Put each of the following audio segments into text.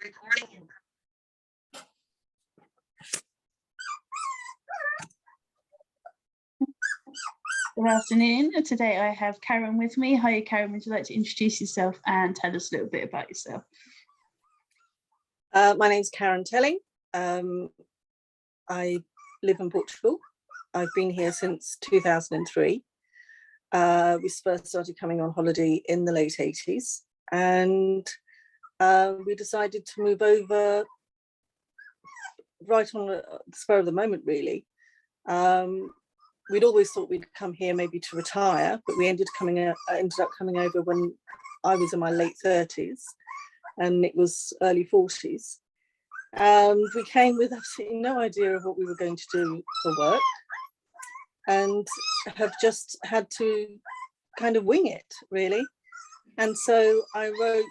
Recording. Good afternoon. Today I have Karen with me. Hi, Karen. Would you like to introduce yourself and tell us a little bit about yourself? My name's Karen Telling. I live in Portugal. I've been here since 2003. We first started coming on holiday in the late 80s, and we decided to move over right on the spur of the moment, really. We'd always thought we'd come here maybe to retire, but we ended up coming over when I was in my late 30s and it was early 40s. And we came with absolutely no idea of what we were going to do for work, and have just had to kind of wing it, really. And so I wrote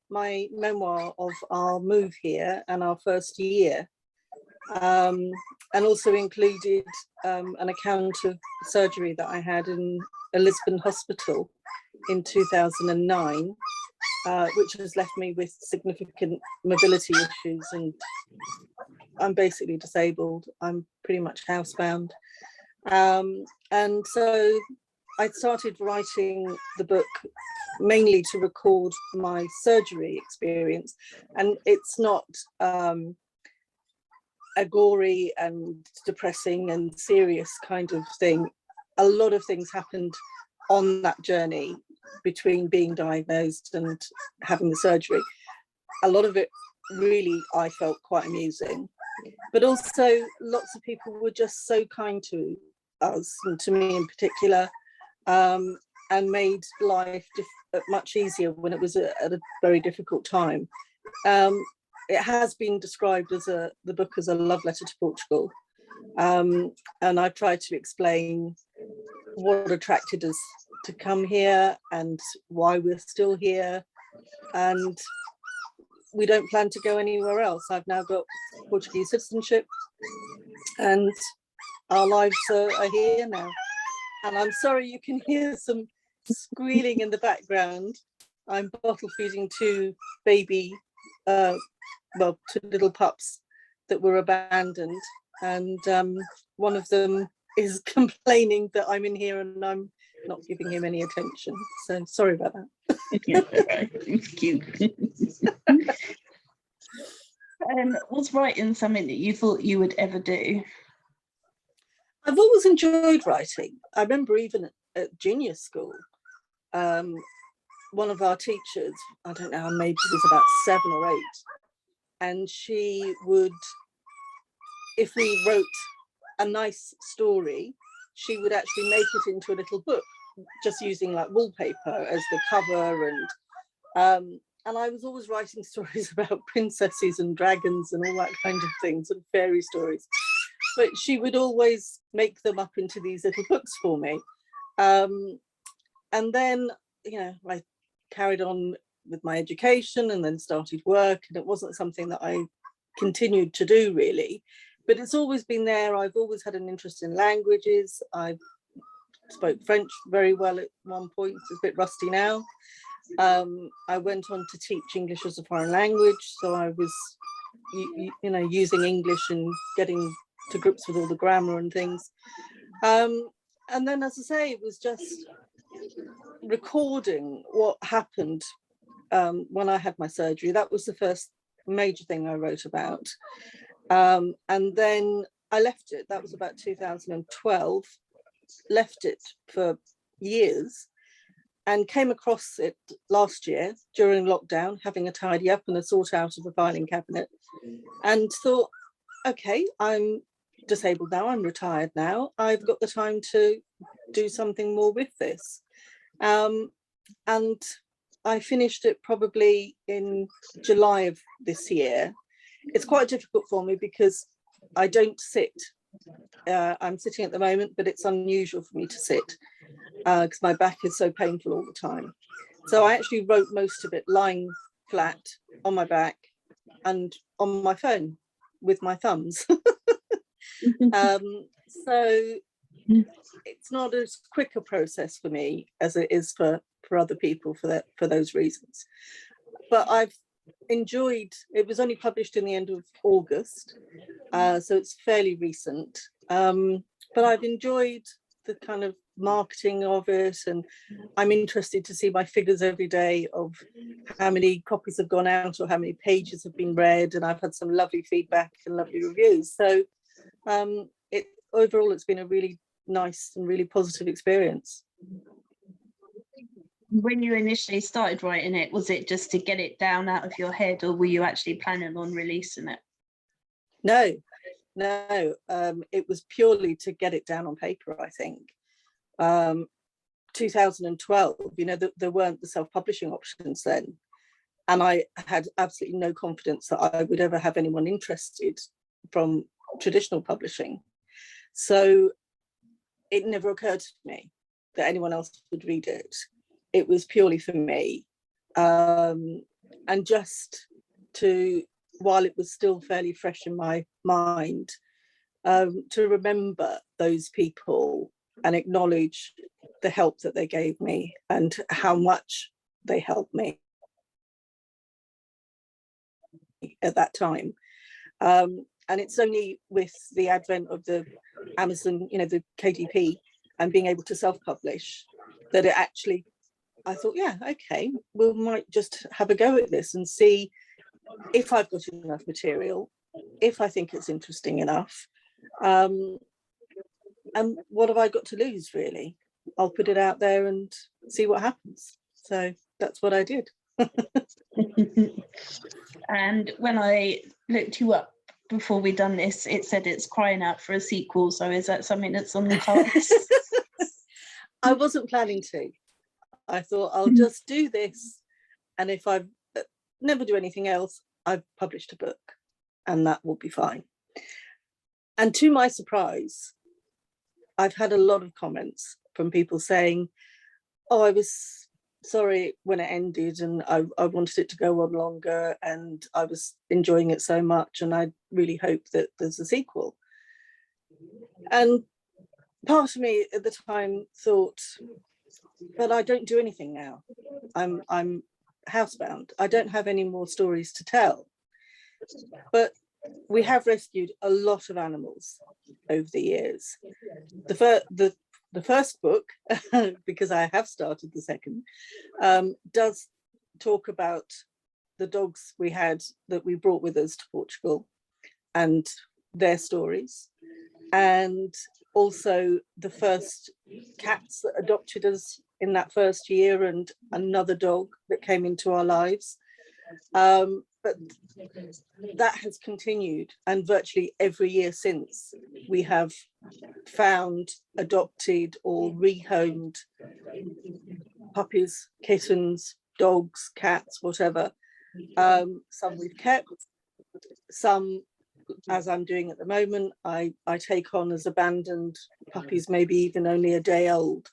my memoir of our move here and our first year, and also included an account of surgery that I had in a Lisbon hospital in 2009, which has left me with significant mobility issues, and I'm basically disabled. I'm pretty much housebound. And so I started writing the book mainly to record my surgery experience, and it's not a gory and depressing and serious kind of thing. A lot of things happened on that journey between being diagnosed and having the surgery. A lot of it really, I felt, quite amusing, but also lots of people were just so kind to us, and to me in particular, and made life much easier when it was at a very difficult time. It has been described as the book as a love letter to Portugal, and I've tried to explain what attracted us to come here and why we're still here, and we don't plan to go anywhere else. I've now got Portuguese citizenship, and our lives are here now. And I'm sorry you can hear some squealing in the background. I'm bottle feeding two little pups that were abandoned, and one of them is complaining that I'm in here and I'm not giving him any attention. So sorry about that. It's cute. Was writing something that you thought you would ever do? I've always enjoyed writing. I remember even at junior school, one of our teachers, I don't know, maybe it was about 7 or 8, and she would, if we wrote a nice story, she would actually make it into a little book, just using like wallpaper as the cover. And I was always writing stories about princesses and dragons and all that kind of things, and fairy stories. But she would always make them up into these little books for me. And then, I carried on with my education and then started work, and it wasn't something that I continued to do really, but it's always been there. I've always had an interest in languages. I spoke French very well at one point. It's a bit rusty now. I went on to teach English as a foreign language, so I was using English and getting to grips with all the grammar and things. And then, as I say, it was just recording what happened when I had my surgery. That was the first major thing I wrote about. And then I left it. That was about 2012. Left it for years and came across it last year during lockdown, having a tidy up and a sort out of the filing cabinet, and thought, okay, I'm disabled now, I'm retired now, I've got the time to do something more with this. And I finished it probably in July of this year. It's quite difficult for me because I don't sit. I'm sitting at the moment, but it's unusual for me to sit because my back is so painful all the time. So I actually wrote most of it lying flat on my back and on my phone with my thumbs. So it's not as quick a process for me as it is for other people for those reasons. But I've enjoyed, it was only published in the end of August, so it's fairly recent, but I've enjoyed the kind of marketing of it, and I'm interested to see my figures every day of how many copies have gone out or how many pages have been read, and I've had some lovely feedback and lovely reviews. So overall it's been a really nice and really positive experience. When you initially started writing it, was it just to get it down out of your head, or were you actually planning on releasing it? No, it was purely to get it down on paper, I think. 2012, you know, there weren't the self-publishing options then, and I had absolutely no confidence that I would ever have anyone interested from traditional publishing. So it never occurred to me that anyone else would read it. It was purely for me, and just to, while it was still fairly fresh in my mind, to remember those people and acknowledge the help that they gave me and how much they helped me at that time. And it's only with the advent of the Amazon, you know, the KDP, and being able to self-publish, that it actually, I thought, yeah, okay, we might just have a go at this and see if I've got enough material, if I think it's interesting enough, and what have I got to lose, really? I'll put it out there and see what happens. So that's what I did. And when I looked you up before we done this, it said it's crying out for a sequel. So is that something that's on the cards? I wasn't planning to. I thought I'll just do this, and if I never do anything else, I've published a book, and that will be fine. And to my surprise, I've had a lot of comments from people saying, oh, I was sorry when it ended, and I wanted it to go on longer, and I was enjoying it so much, and I really hope that there's a sequel. And part of me at the time thought, but I don't do anything now. I'm housebound. I don't have any more stories to tell. But we have rescued a lot of animals over the years. The first book, because I have started the second, does talk about the dogs we had that we brought with us to Portugal and their stories, and also the first cats that adopted us in that first year, and another dog that came into our lives. But that has continued, and virtually every year since, we have found, adopted or rehomed puppies, kittens, dogs, cats, whatever. Some we've kept, some, as I'm doing at the moment, I take on as abandoned puppies, maybe even only a day old,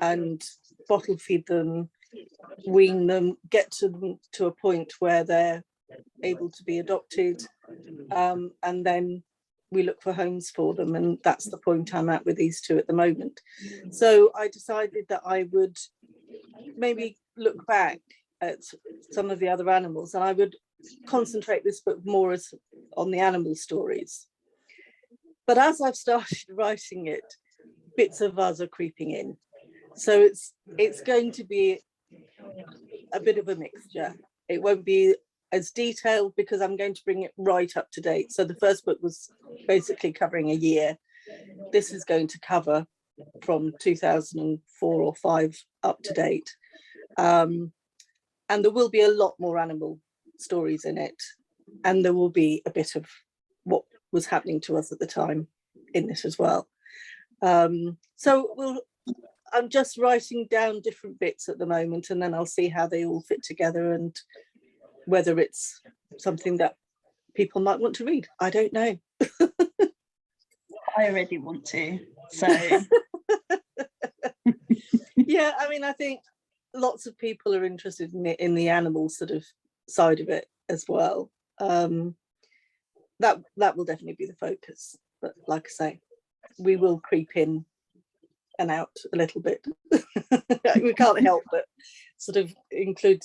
and bottle feed them, wean them, get to them to a point where they're able to be adopted, and then we look for homes for them, and that's the point I'm at with these two at the moment. So I decided that I would maybe look back at some of the other animals, and I would concentrate this book more as on the animal stories. But as I've started writing it, bits of us are creeping in. So it's going to be a bit of a mixture. It won't be as detailed because I'm going to bring it right up to date. So the first book was basically covering a year. This is going to cover from 2004 or 5 up to date. And there will be a lot more animal stories in it. And there will be a bit of what was happening to us at the time in it as well. So I'm just writing down different bits at the moment, and then I'll see how they all fit together and whether it's something that people might want to read. I don't know. I already want to, so. Yeah, I mean, I think lots of people are interested in the animal sort of side of it as well. That will definitely be the focus. But like I say, we will creep in and out a little bit. We can't help but sort of include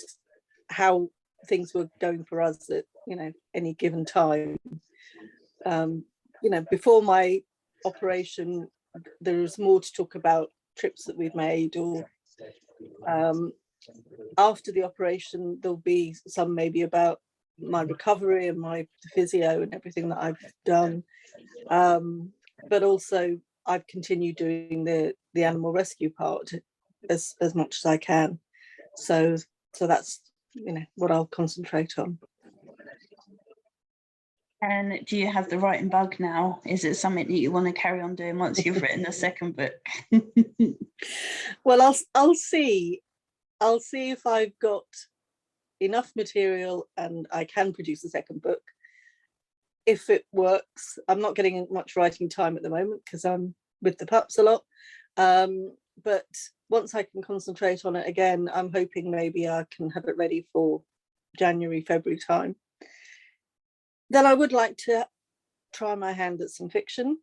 how things were going for us at any given time. Before my operation, there was more to talk about trips that we've made, or after the operation there'll be some maybe about my recovery and my physio and everything that I've done, but also I've continued doing the animal rescue part as much as I can, so that's what I'll concentrate on. And do you have the writing bug now? Is it something that you want to carry on doing once you've written the second book? Well, I'll see if I've got enough material and I can produce a second book. If it works, I'm not getting much writing time at the moment because I'm with the pups a lot. But once I can concentrate on it again, I'm hoping maybe I can have it ready for January, February time. Then I would like to try my hand at some fiction.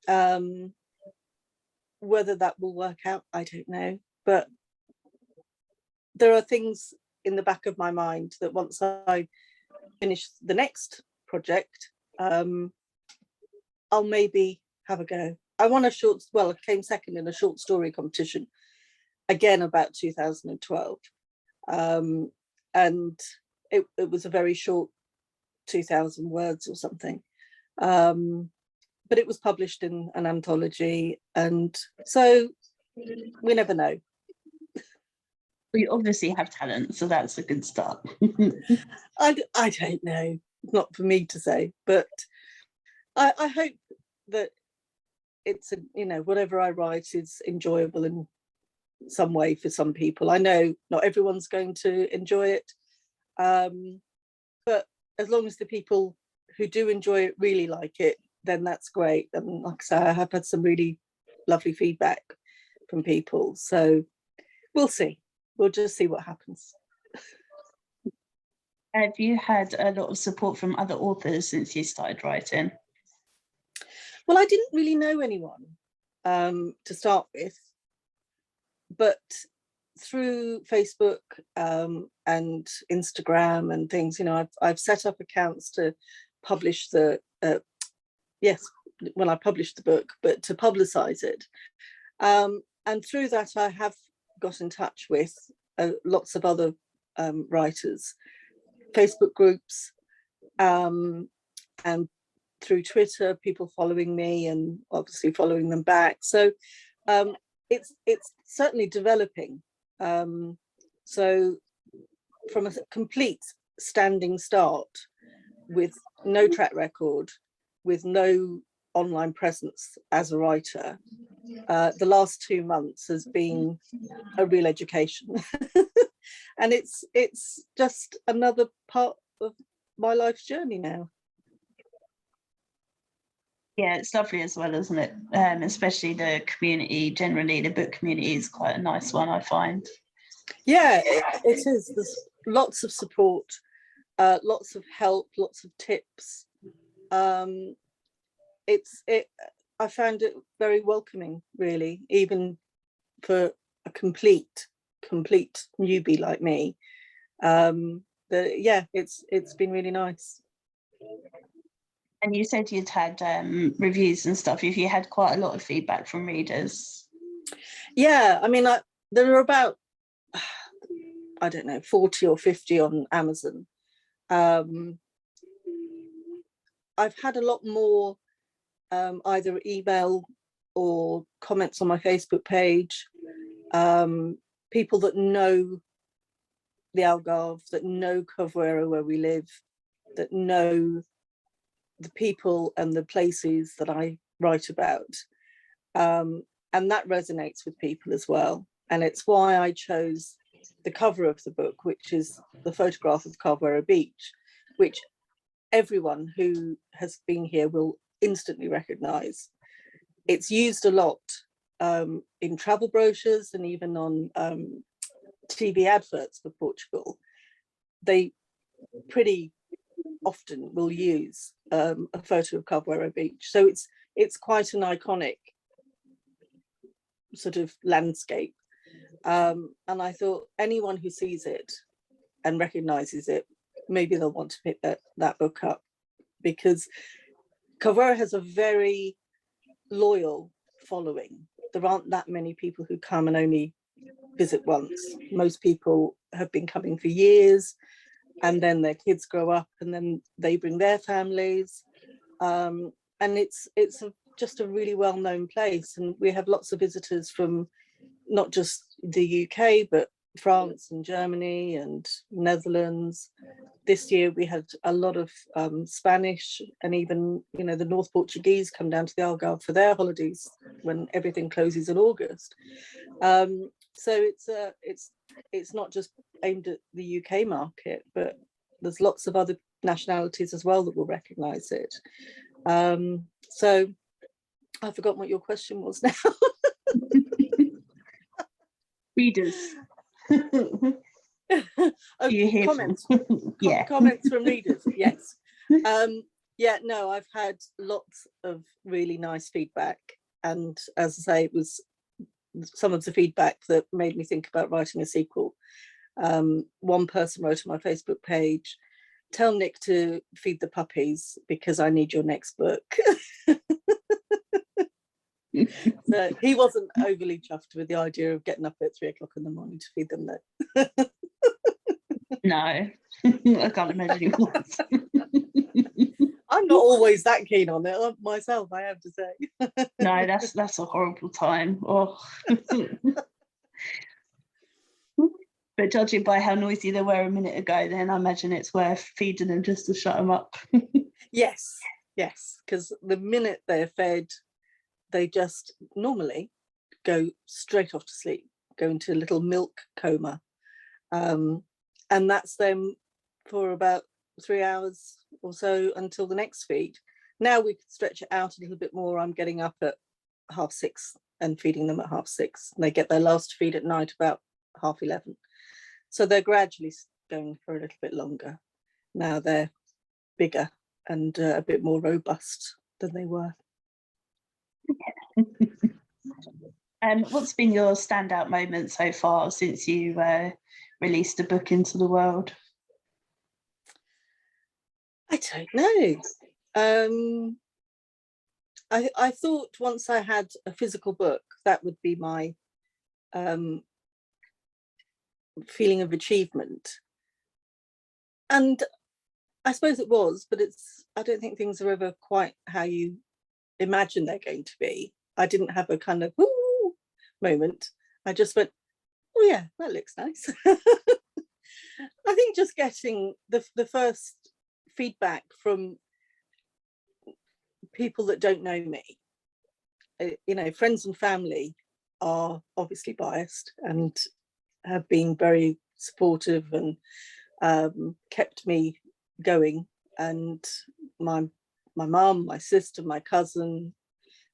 Whether that will work out, I don't know. But there are things in the back of my mind that once I finish the next project, I'll maybe have a go. I won I came second in a short story competition, again about 2012. And it was a very short 2,000 words or something. But it was published in an anthology, and so we never know. We obviously have talent, so that's a good start. I don't know, not for me to say, but I hope that it's whatever I write is enjoyable in some way for some people. I know not everyone's going to enjoy it, but as long as the people who do enjoy it really like it, then that's great. And like I say, I have had some really lovely feedback from people, so we'll see. We'll just see what happens. Have you had a lot of support from other authors since you started writing? Well, I didn't really know anyone to start with, but through Facebook and Instagram and things, I've set up accounts to publish when I published the book, but to publicize it. And through that, I have got in touch with lots of other writers, Facebook groups, and through Twitter, people following me and obviously following them back. So it's certainly developing. So from a complete standing start with no track record, with no online presence as a writer, the last 2 months has been a real education. And it's just another part of my life's journey now. Yeah, it's lovely as well, isn't it? Especially the community, generally the book community is quite a nice one, I find. Yeah, it is. There's lots of support, lots of help, lots of tips. I found it very welcoming, really, even for a complete newbie like me. It's been really nice. And you said you'd had reviews and stuff. Have you had quite a lot of feedback from readers? Yeah, I mean, there are about, I don't know, 40 or 50 on Amazon. I've had a lot more either email or comments on my Facebook page, people that know the Algarve, that know Cavuera where we live, that know the people and the places that I write about. And that resonates with people as well. And it's why I chose the cover of the book, which is the photograph of Cavuera Beach, which everyone who has been here will instantly recognize. It's used a lot in travel brochures and even on TV adverts for Portugal. They pretty often will use a photo of Cavuera Beach. So it's quite an iconic sort of landscape. And I thought anyone who sees it and recognises it, maybe they'll want to pick that book up, because Caerhura has a very loyal following. There aren't that many people who come and only visit once. Most people have been coming for years, and then their kids grow up and then they bring their families. And it's just a really well-known place, and we have lots of visitors from not just the UK, but France and Germany and Netherlands. This year we had a lot of Spanish, and even, you know, the North Portuguese come down to the Algarve for their holidays when everything closes in August. So it's not just aimed at the UK market, but there's lots of other nationalities as well that will recognise it. So I've forgotten what your question was now. Readers. You hear comments. Yeah. Comments from readers. Yes. Yeah, no, I've had lots of really nice feedback, and as I say, it was some of the feedback that made me think about writing a sequel. One person wrote on my Facebook page, "Tell Nick to feed the puppies because I need your next book." So he wasn't overly chuffed with the idea of getting up at 3 o'clock in the morning to feed them though. No, I can't imagine it was. I'm not always that keen on it myself, I have to say. No, that's a horrible time. Oh. But judging by how noisy they were a minute ago, then I imagine it's worth feeding them just to shut them up. Yes, because the minute they're fed, they just normally go straight off to sleep, go into a little milk coma. And that's them for about 3 hours or so until the next feed. Now we can stretch it out a little bit more. I'm getting up at 6:30 and feeding them at 6:30. And they get their last feed at night about 11:30. So they're gradually going for a little bit longer. Now they're bigger and a bit more robust than they were. What's been your standout moment so far since you released the book into the world? I don't know. I thought once I had a physical book, that would be my feeling of achievement. And I suppose it was, but I don't think things are ever quite how you imagine they're going to be. I didn't have a kind of woo moment. I just went, oh yeah, that looks nice. I think just getting the first feedback from people that don't know me, you know, friends and family are obviously biased and have been very supportive and kept me going. And my mum, my sister, my cousin,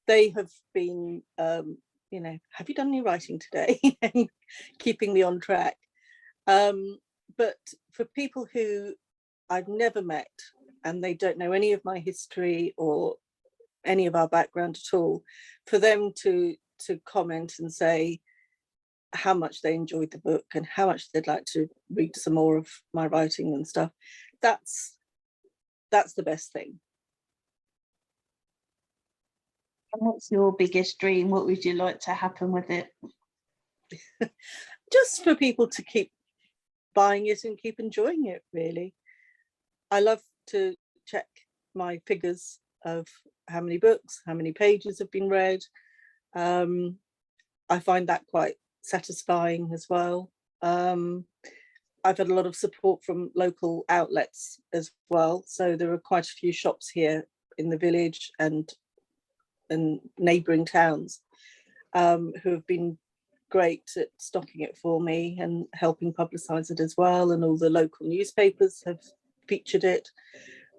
they have been, you know, have you done any writing today? And keeping me on track. But for people who I've never met and they don't know any of my history or any of our background at all, for them to comment and say how much they enjoyed the book and how much they'd like to read some more of my writing and stuff, that's the best thing. And what's your biggest dream? What would you like to happen with it? Just for people to keep buying it and keep enjoying it, really. I love to check my figures of how many books, how many pages have been read. I find that quite satisfying as well. I've had a lot of support from local outlets as well. So there are quite a few shops here in the village and neighbouring towns who have been great at stocking it for me and helping publicise it as well. And all the local newspapers have featured it.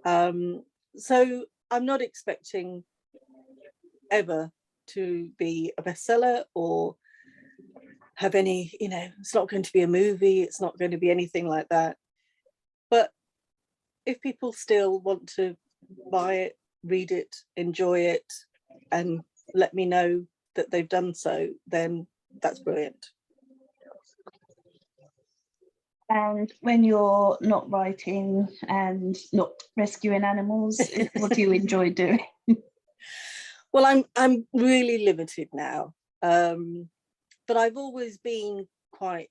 So I'm not expecting ever to be a bestseller or have any, you know, it's not going to be a movie, it's not going to be anything like that. But if people still want to buy it, read it, enjoy it, and let me know that they've done so, then that's brilliant. And when you're not writing and not rescuing animals, what do you enjoy doing? Well, I'm really limited now, but I've always been quite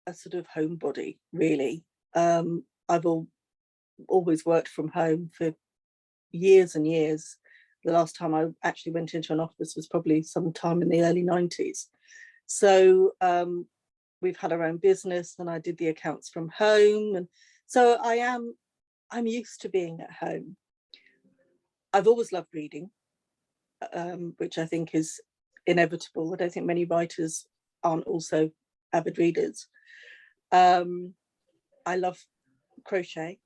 a sort of homebody, really. I've always worked from home for years and years. The last time I actually went into an office was probably sometime in the early 90s. So we've had our own business, and I did the accounts from home, and so I'm used to being at home. I've always loved reading, which I think is inevitable. I don't think many writers aren't also avid readers. I love crochet,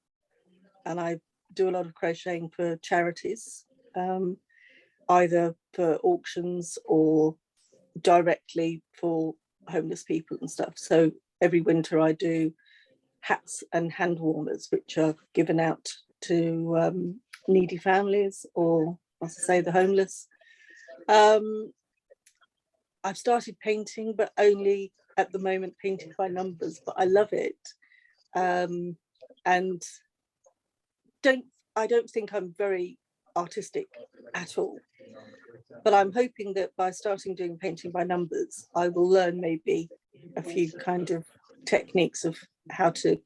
and I do a lot of crocheting for charities, either for auctions or directly for homeless people and stuff. So every winter I do hats and hand warmers, which are given out to needy families, or, as I say, the homeless. I've started painting, but only at the moment painting by numbers, but I love it. And I don't think I'm very artistic at all, but I'm hoping that by starting doing painting by numbers, I will learn maybe a few kind of techniques of how to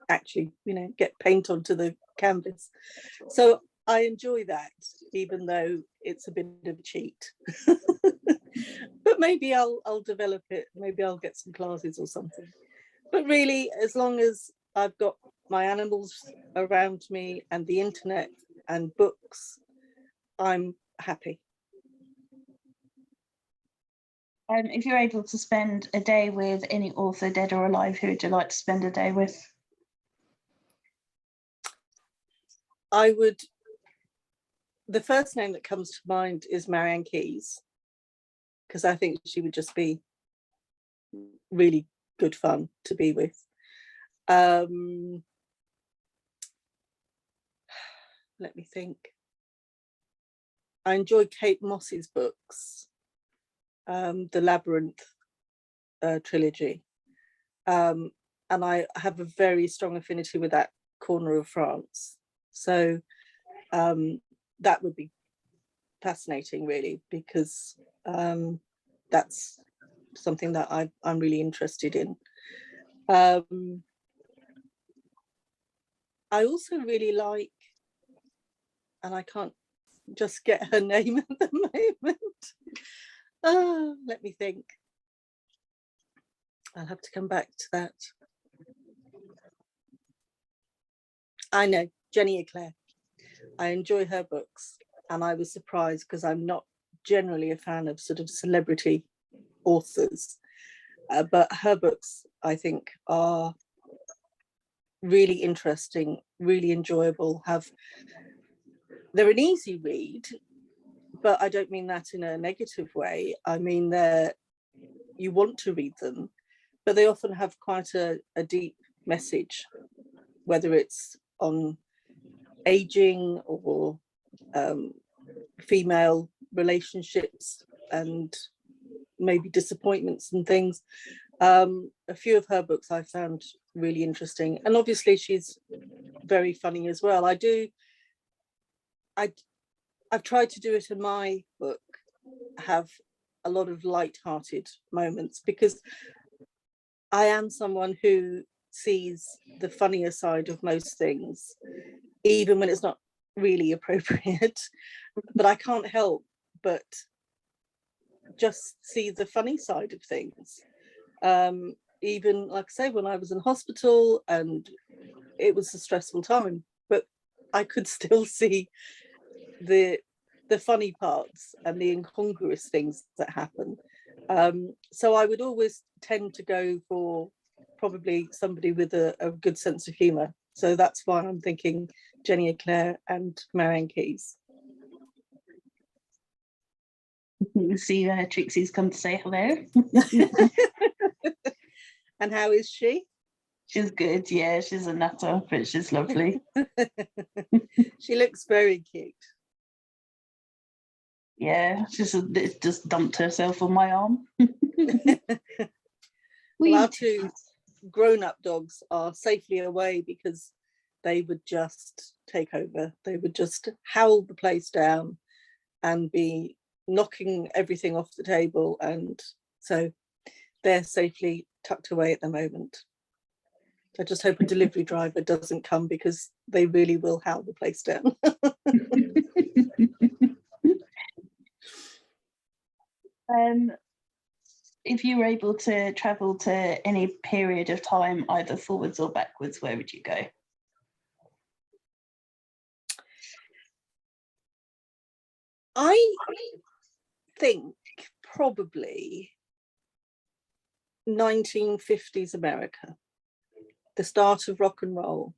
actually, get paint onto the canvas. So I enjoy that, even though it's a bit of a cheat. But maybe I'll develop it. Maybe I'll get some classes or something. But really, as long as I've got my animals around me and the internet and books, I'm happy. If you're able to spend a day with any author, dead or alive, who would you like to spend a day with? The first name that comes to mind is Marianne Keyes, because I think she would just be really good fun to be with. Let me think. I enjoy Kate Moss's books, the Labyrinth trilogy, and I have a very strong affinity with that corner of France. So that would be fascinating, really, because that's something that I'm really interested in. I also really like, and I can't just get her name at the moment. Oh, let me think. I'll have to come back to that. I know, Jenny Eclair. I enjoy her books, and I was surprised because I'm not generally a fan of sort of celebrity authors, but her books, I think, are really interesting, really enjoyable. They're an easy read, but I don't mean that in a negative way. I mean you want to read them, but they often have quite a deep message, whether it's on aging or female relationships and maybe disappointments and things. A few of her books I found really interesting, and obviously she's very funny as well. I've tried to do it in my book, have a lot of light-hearted moments, because I am someone who sees the funnier side of most things, even when it's not really appropriate. But I can't help but just see the funny side of things. Even, like I say, when I was in hospital and it was a stressful time, but I could still see the funny parts and the incongruous things that happen. So I would always tend to go for probably somebody with a good sense of humour. So that's why I'm thinking Jenny Eclair and Marianne Keyes. See, Trixie's come to say hello. And how is she? She's good, yeah, she's a nutter, but she's lovely. She looks very cute. Yeah, she's just dumped herself on my arm. Well, our two grown-up dogs are safely away because they would just take over. They would just howl the place down and be knocking everything off the table. And so they're safely tucked away at the moment. I just hope a delivery driver doesn't come because they really will howl the place down. If you were able to travel to any period of time, either forwards or backwards, where would you go? I think probably 1950s America, the start of rock and roll.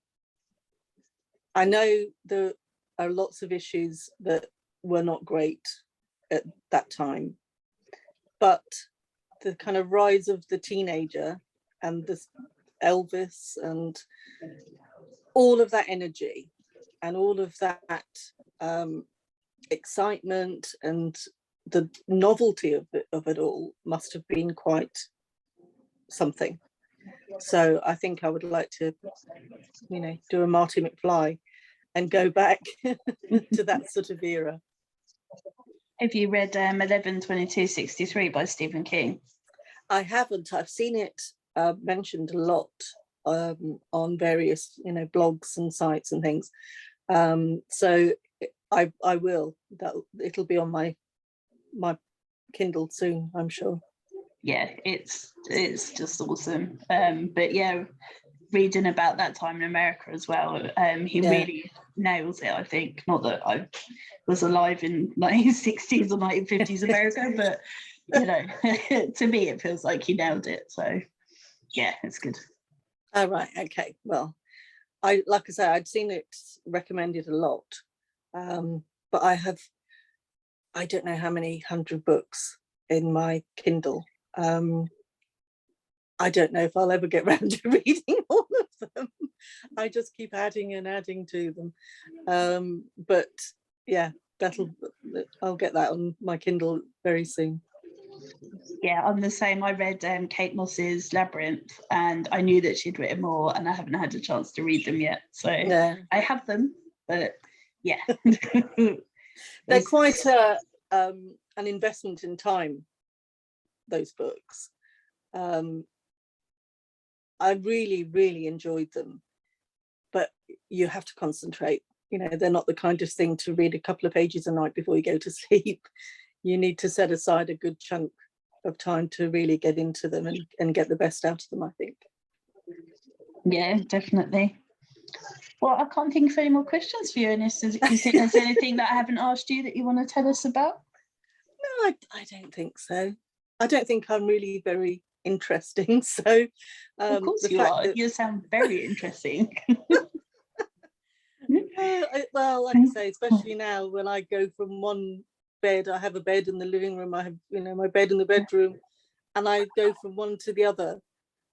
I know there are lots of issues that were not great at that time, but the kind of rise of the teenager and this Elvis and all of that energy and all of that excitement and the novelty of it all must have been quite something. So I think I would like to, do a Marty McFly and go back to that sort of era. Have you read 11/22/63 by Stephen King? I haven't. I've seen it mentioned a lot on various, blogs and sites and things. So I will. It'll be on my Kindle soon, I'm sure. Yeah, it's just awesome. But yeah, reading about that time in America as well, he really nails it, I think. Not that I was alive in 1960s or 1950s America, but to me it feels like he nailed it. So yeah, it's good. Oh, right, okay. Well, like I said, I'd seen it recommended a lot, but I don't know how many 100 books in my Kindle. I don't know if I'll ever get round to reading all of them. I just keep adding and adding to them. But yeah, I'll get that on my Kindle very soon. Yeah, I'm the same. I read Kate Moss's Labyrinth, and I knew that she'd written more, and I haven't had a chance to read them yet. So I have them, but yeah. They're quite an investment in time, those books. I really, really enjoyed them, but you have to concentrate. They're not the kind of thing to read a couple of pages a night before you go to sleep. You need to set aside a good chunk of time to really get into them and get the best out of them, I think. Yeah, definitely. Well, I can't think of any more questions for you, Ernest. Do you think there's anything that I haven't asked you that you want to tell us about? No, I don't think so. I don't think I'm really very interesting. So of course you are. You sound very interesting. Well, like I say, especially now when I go from one bed, I have a bed in the living room, I have my bed in the bedroom, and I go from one to the other.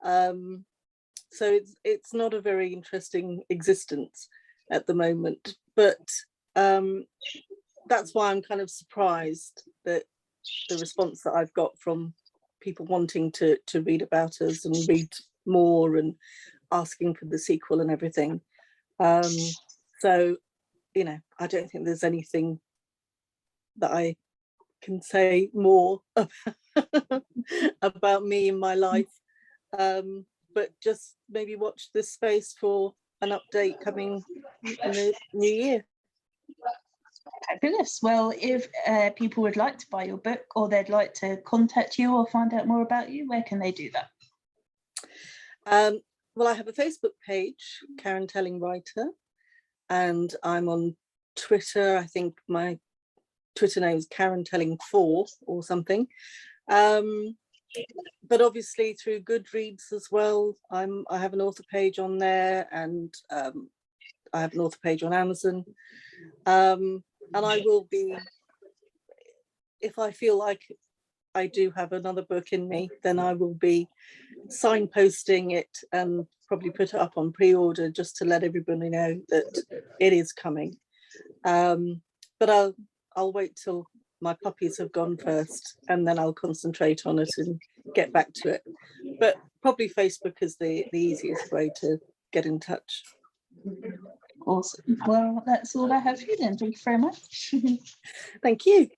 So it's not a very interesting existence at the moment, but that's why I'm kind of surprised that the response that I've got from people wanting to read about us and read more and asking for the sequel and everything. So I don't think there's anything that I can say more about me in my life, but just maybe watch this space for an update coming in the new year. Fabulous. Well, if people would like to buy your book or they'd like to contact you or find out more about you, where can they do that? Well, I have a Facebook page, Karen Telling Writer, and I'm on Twitter. I think my Twitter name is Karen Telling 4 or something. But obviously through Goodreads as well. I have an author page on there, and I have an author page on Amazon. And I will be, if I feel like I do have another book in me, then I will be signposting it and probably put it up on pre-order just to let everybody know that it is coming. But I'll wait till my puppies have gone first, and then I'll concentrate on it get back to it. But probably Facebook is the easiest way to get in touch. Awesome. Well, that's all I have for you then. Thank you very much. Thank you.